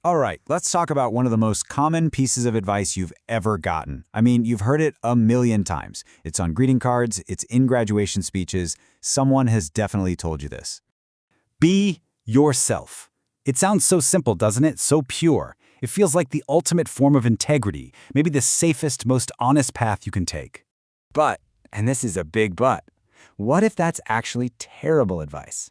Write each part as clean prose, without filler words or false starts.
All right, let's talk about one of the most common pieces of advice you've ever gotten. I mean, you've heard it a million times. It's on greeting cards, it's in graduation speeches. Someone has definitely told you this. Be yourself. It sounds so simple, doesn't it? So pure. It feels like the ultimate form of integrity, maybe the safest, most honest path you can take. But, and this is a big but, what if that's actually terrible advice?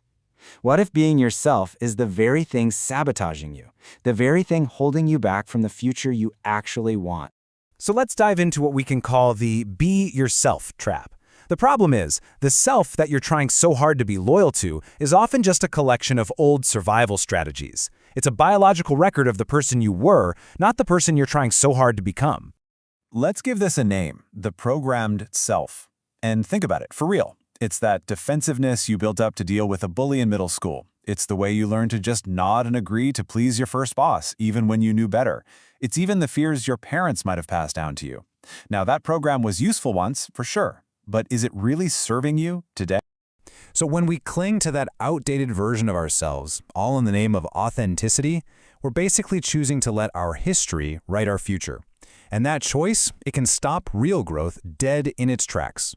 What if being yourself is the very thing sabotaging you, the very thing holding you back from the future you actually want? So let's dive into what we can call the be yourself trap. The problem is, the self that you're trying so hard to be loyal to is often just a collection of old survival strategies. It's a biological record of the person you were, not the person you're trying so hard to become. Let's give this a name, the programmed self. And think about it, for real. It's that defensiveness you built up to deal with a bully in middle school. It's the way you learned to just nod and agree to please your first boss, even when you knew better. It's even the fears your parents might have passed down to you. Now, that program was useful once, for sure. But is it really serving you today? So when we cling to that outdated version of ourselves, all in the name of authenticity, we're basically choosing to let our history write our future. And that choice, it can stop real growth dead in its tracks.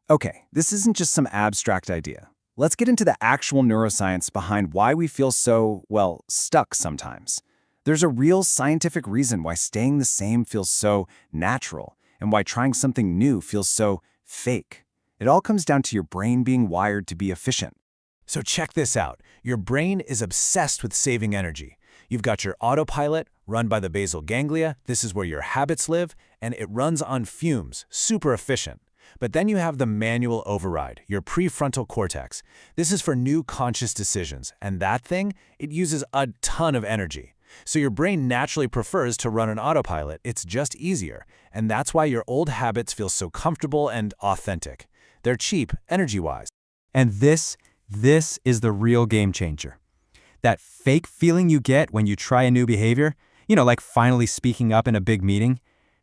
Okay, this isn't just some abstract idea. Let's get into the actual neuroscience behind why we feel so, well, stuck sometimes. There's a real scientific reason why staying the same feels so natural and why trying something new feels so fake. It all comes down to your brain being wired to be efficient. So check this out. Your brain is obsessed with saving energy. You've got your autopilot, run by the basal ganglia. This is where your habits live, and it runs on fumes, super efficient. But then you have the manual override, your prefrontal cortex. This is for new conscious decisions, and that thing, it uses a ton of energy. So your brain naturally prefers to run an autopilot. It's just easier, and that's why your old habits feel so comfortable and authentic. They're cheap, energy-wise. And this is the real game changer. That fake feeling you get when you try a new behavior, like finally speaking up in a big meeting,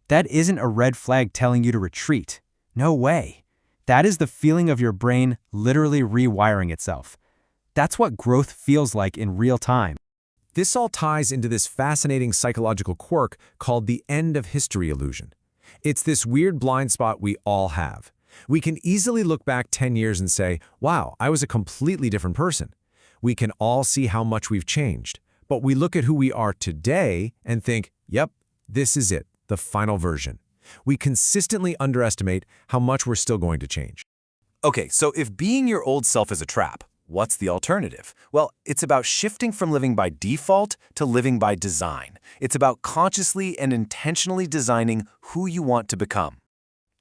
that isn't a red flag telling you to retreat. No way. That is the feeling of your brain literally rewiring itself. That's what growth feels like in real time. This all ties into this fascinating psychological quirk called the end of history illusion. It's this weird blind spot we all have. We can easily look back 10 years and say, wow, I was a completely different person. We can all see how much we've changed. But we look at who we are today and think, yep, this is it, the final version. We consistently underestimate how much we're still going to change. Okay, so if being your old self is a trap, what's the alternative? Well, it's about shifting from living by default to living by design. It's about consciously and intentionally designing who you want to become.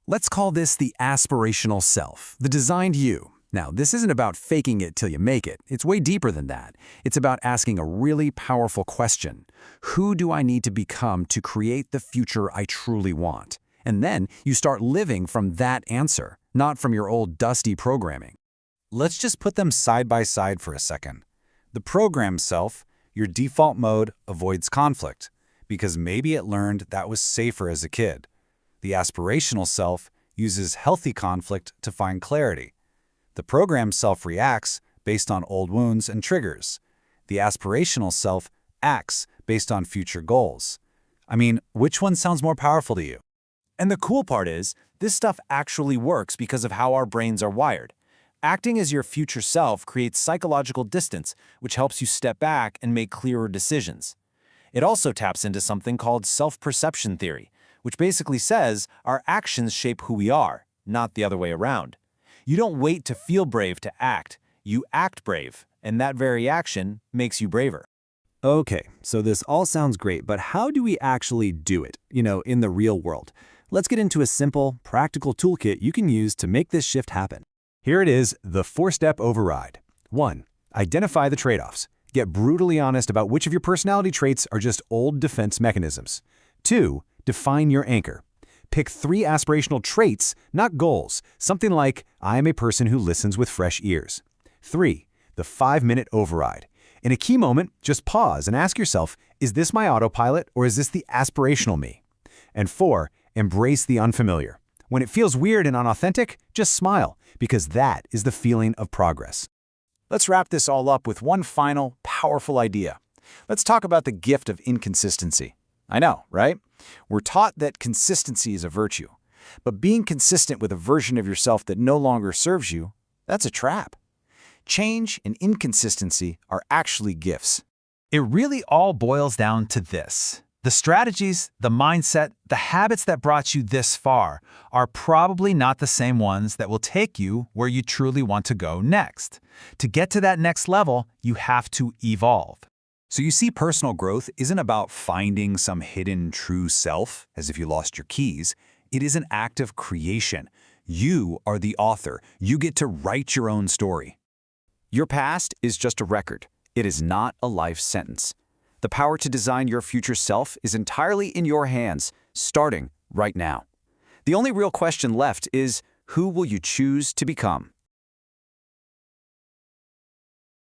Let's call this the aspirational self, the designed you. Now, this isn't about faking it till you make it. It's way deeper than that. It's about asking a really powerful question. Who do I need to become to create the future I truly want? And then you start living from that answer, not from your old dusty programming. Let's just put them side by side for a second. The programmed self, your default mode, avoids conflict, because maybe it learned that was safer as a kid. The aspirational self uses healthy conflict to find clarity. The programmed self reacts based on old wounds and triggers. The aspirational self acts based on future goals. I mean, which one sounds more powerful to you? And the cool part is, this stuff actually works because of how our brains are wired. Acting as your future self creates psychological distance, which helps you step back and make clearer decisions. It also taps into something called self-perception theory, which basically says our actions shape who we are, not the other way around. You don't wait to feel brave to act. You act brave, and that very action makes you braver. Okay, so this all sounds great, but how do we actually do it, in the real world? Let's get into a simple, practical toolkit you can use to make this shift happen. Here it is, the 4-step override. 1. Identify the trade-offs. Get brutally honest about which of your personality traits are just old defense mechanisms. 2. Define your anchor. Pick 3 aspirational traits, not goals. Something like, I am a person who listens with fresh ears. 3. The 5-minute override. In a key moment, just pause and ask yourself, is this my autopilot or is this the aspirational me? And 4. Embrace the unfamiliar. When it feels weird and unauthentic, just smile, because that is the feeling of progress. Let's wrap this all up with one final, powerful idea. Let's talk about the gift of inconsistency. I know, right? We're taught that consistency is a virtue. But being consistent with a version of yourself that no longer serves you, that's a trap. Change and inconsistency are actually gifts. It really all boils down to this. The strategies, the mindset, the habits that brought you this far are probably not the same ones that will take you where you truly want to go next. To get to that next level, you have to evolve. So you see, personal growth isn't about finding some hidden true self, as if you lost your keys. It is an act of creation. You are the author. You get to write your own story. Your past is just a record. It is not a life sentence. The power to design your future self is entirely in your hands, starting right now. The only real question left is, who will you choose to become?